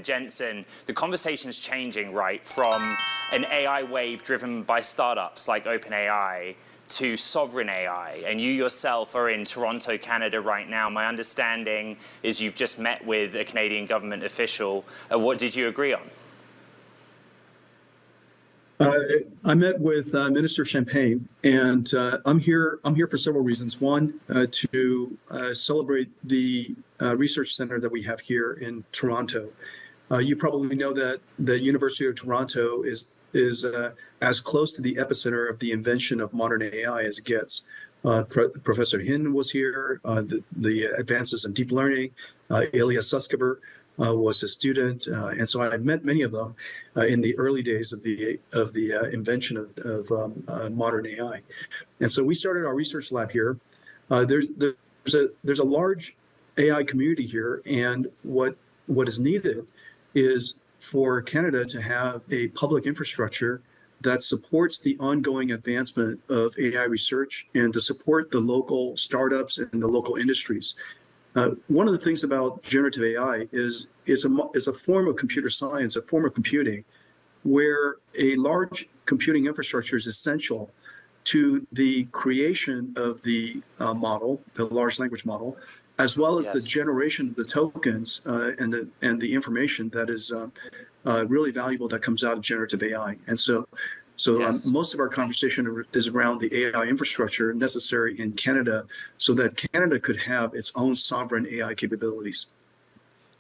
Jensen, the conversation is changing, right, from an AI wave driven by startups like OpenAI to sovereign AI. And you yourself are in Toronto, Canada right now. My understanding is you've just met with a Canadian government official. What did you agree on? I met with Minister Champagne, and I'm here for several reasons. One, to celebrate the research center that we have here in Toronto. You probably know that the University of Toronto is as close to the epicenter of the invention of modern AI as it gets. Professor Hin was here. The advances in deep learning. Ilya Sutskever was a student, and so I met many of them in the early days of the invention of modern AI. And so we started our research lab here. There's a large AI community here, and what is needed is for Canada to have a public infrastructure that supports the ongoing advancement of AI research and to support the local startups and the local industries. One of the things about generative AI is a form of computer science, a form of computing, where a large computing infrastructure is essential to the creation of the model, the large language model, as well as the generation of the tokens and the information that is really valuable that comes out of generative AI. And so most of our conversation is around the AI infrastructure necessary in Canada so that Canada could have its own sovereign AI capabilities.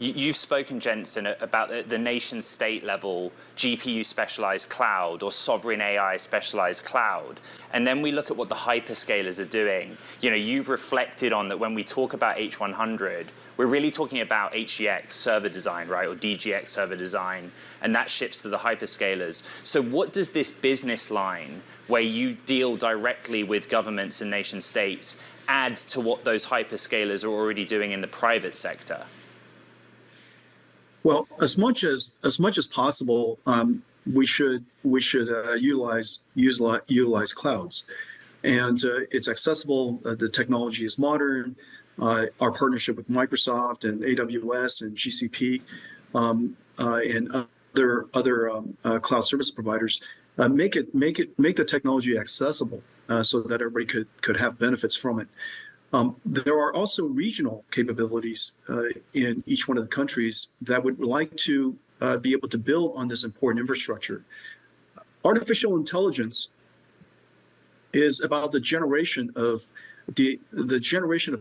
You've spoken, Jensen, about the nation state level GPU specialized cloud or sovereign AI specialized cloud. And then we look at what the hyperscalers are doing. You know, you've reflected on that when we talk about H100, we're really talking about HGX server design, right, or DGX server design, and that ships to the hyperscalers. So what does this business line, where you deal directly with governments and nation states, add to what those hyperscalers are already doing in the private sector? Well, as much as possible, we should utilize clouds, and it's accessible. The technology is modern. Our partnership with Microsoft and AWS and GCP and other cloud service providers make the technology accessible so that everybody could have benefits from it. There are also regional capabilities in each one of the countries that would like to be able to build on this important infrastructure. Artificial intelligence is about the generation of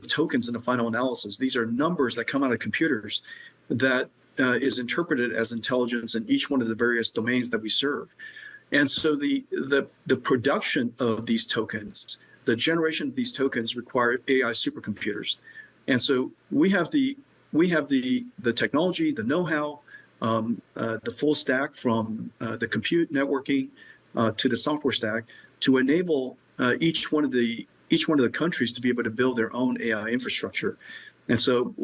tokens in the final analysis. These are numbers that come out of computers that is interpreted as intelligence in each one of the various domains that we serve. And so the production of these tokens, the generation of these tokens require AI supercomputers. And so we have the technology, the know-how, the full stack from the compute networking to the software stack to enable each one of the countries to be able to build their own AI infrastructure. And so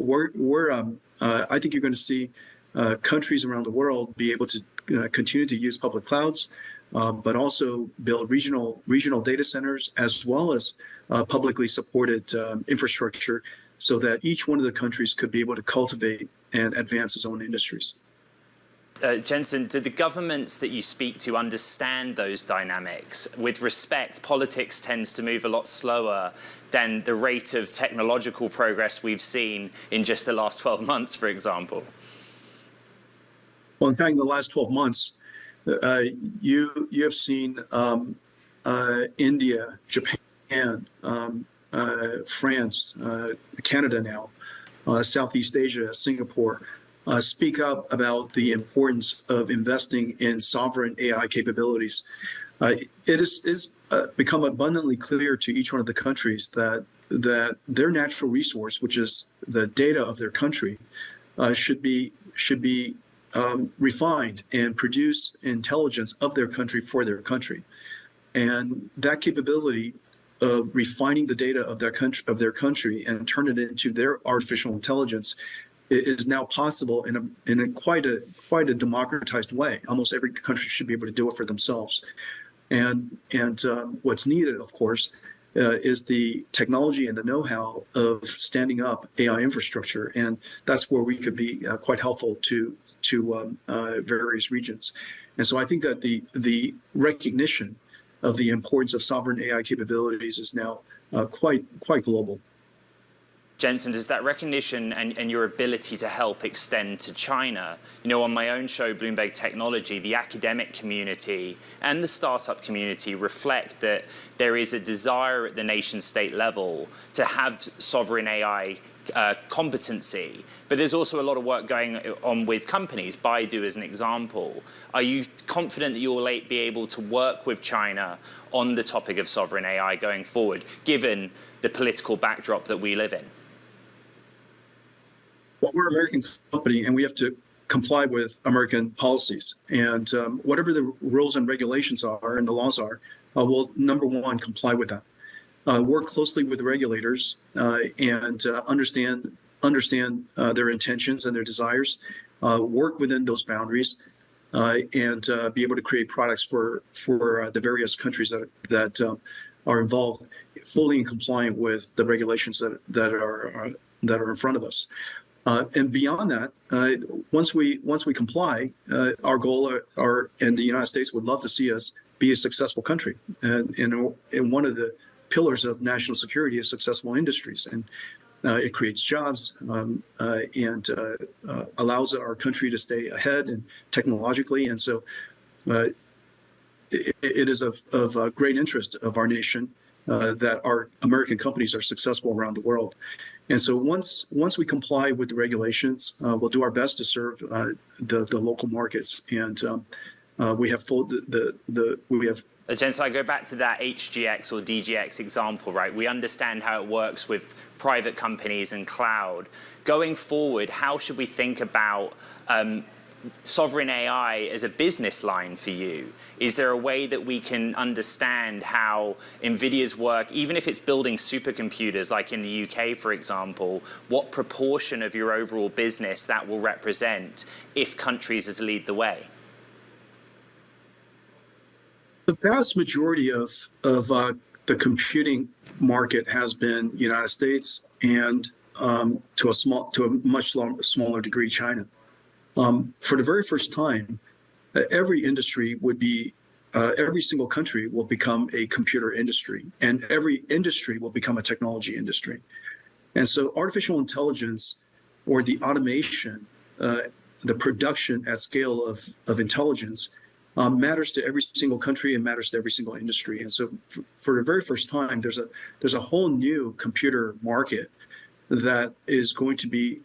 I think you're going to see countries around the world be able to continue to use public clouds, but also build regional data centers as well as publicly supported infrastructure so that each one of the countries could be able to cultivate and advance its own industries. Jensen, do the governments that you speak to understand those dynamics? With respect, politics tends to move a lot slower than the rate of technological progress we've seen in just the last 12 months, for example. Well, in fact, in the last 12 months, you have seen India, Japan, France, Canada now, Southeast Asia, Singapore, speak up about the importance of investing in sovereign AI capabilities. It is become abundantly clear to each one of the countries that their natural resource, which is the data of their country, should be refined and produce intelligence of their country for their country. And that capability of refining the data of their country and turn it into their artificial intelligence is now possible in a quite a democratized way. Almost every country should be able to do it for themselves. And what's needed, of course, is the technology and the know-how of standing up AI infrastructure, and that's where we could be quite helpful to various regions. And so I think that the recognition of the importance of sovereign AI capabilities is now quite global. Jensen, does that recognition and your ability to help extend to China? You know, on my own show, Bloomberg Technology, the academic community and the startup community reflect that there is a desire at the nation state level to have sovereign AI competency, but there's also a lot of work going on with companies, Baidu as an example. Are you confident that you'll be able to work with China on the topic of sovereign AI going forward, given the political backdrop that we live in? Well, we're an American company, and we have to comply with American policies. And whatever the rules and regulations are and the laws are, we'll, number one, comply with that. Work closely with the regulators and understand their intentions and their desires, work within those boundaries, and be able to create products for the various countries that are involved, fully in compliant with the regulations that are in front of us. And beyond that, once we comply, our goal and the United States would love to see us be a successful country. And one of the pillars of national security is successful industries, and it creates jobs and allows our country to stay ahead and technologically. And so it is of great interest of our nation that our American companies are successful around the world. And so once we comply with the regulations, we'll do our best to serve the local markets. And we have Jensen, I go back to that HGX or DGX example, right? We understand how it works with private companies and cloud. Going forward, how should we think about sovereign AI as a business line for you? Is there a way that we can understand how NVIDIA's work, even if it's building supercomputers like in the UK, for example, what proportion of your overall business that will represent if countries are to lead the way? The vast majority of the computing market has been United States and to a much smaller degree China. For the very first time, every industry would be, every single country will become a computer industry, and every industry will become a technology industry. And so artificial intelligence, or the automation, the production at scale of intelligence, matters to every single country and matters to every single industry. And so for the very first time, there's a whole new computer market that is going to be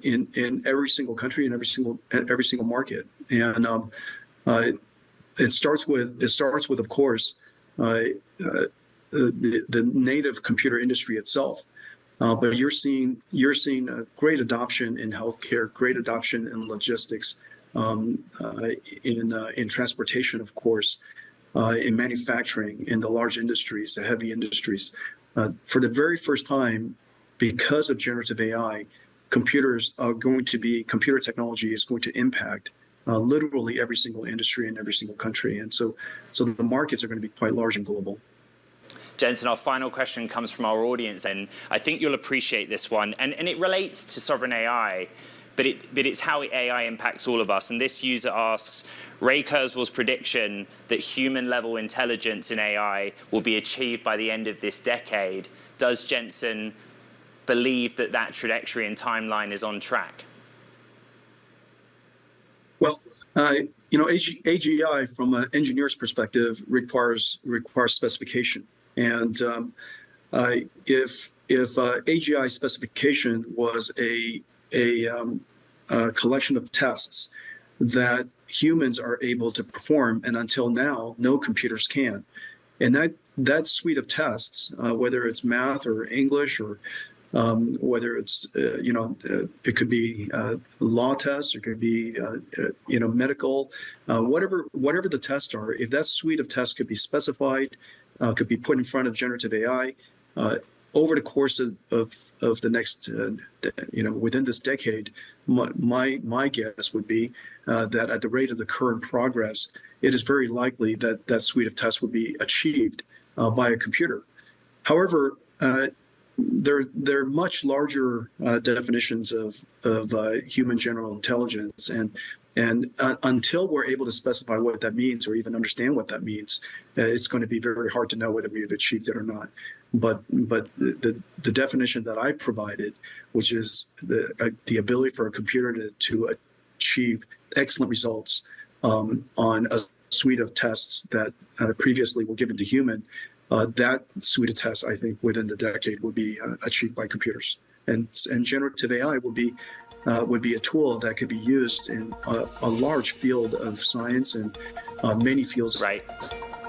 in every single country and every single market. And it starts with, of course, the native computer industry itself. But you're seeing a great adoption in healthcare, great adoption in logistics, in transportation, of course, in manufacturing, in the large industries, the heavy industries. For the very first time, because of generative AI, computer technology is going to impact literally every single industry in every single country. And so the markets are going to be quite large and global. Jensen, our final question comes from our audience, and I think you'll appreciate this one. And it relates to sovereign AI, but it's how AI impacts all of us. And this user asks, Ray Kurzweil's prediction that human-level intelligence in AI will be achieved by the end of this decade. Does Jensen believe that trajectory and timeline is on track? Well, AGI from an engineer's perspective requires specification, and if AGI specification was a collection of tests that humans are able to perform, and until now, no computers can, and that suite of tests, whether it's math or English or whether it's it could be law tests, it could be medical, whatever the tests are. If that suite of tests could be specified, could be put in front of generative AI over the course of the next within this decade, my guess would be that at the rate of the current progress, it is very likely that that suite of tests would be achieved by a computer. However, there are much larger definitions of human general intelligence, and And until we're able to specify what that means or even understand what that means, it's going to be very hard to know whether we've achieved it or not. But the definition that I provided, which is the ability for a computer to achieve excellent results on a suite of tests that previously were given to human, that suite of tests, I think, within the decade will be achieved by computers. And generative AI would be a tool that could be used in a large field of science and many fields. Right.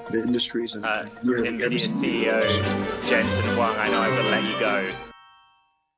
The industries and NVIDIA CEO Jensen Huang, I know I've got to let you go.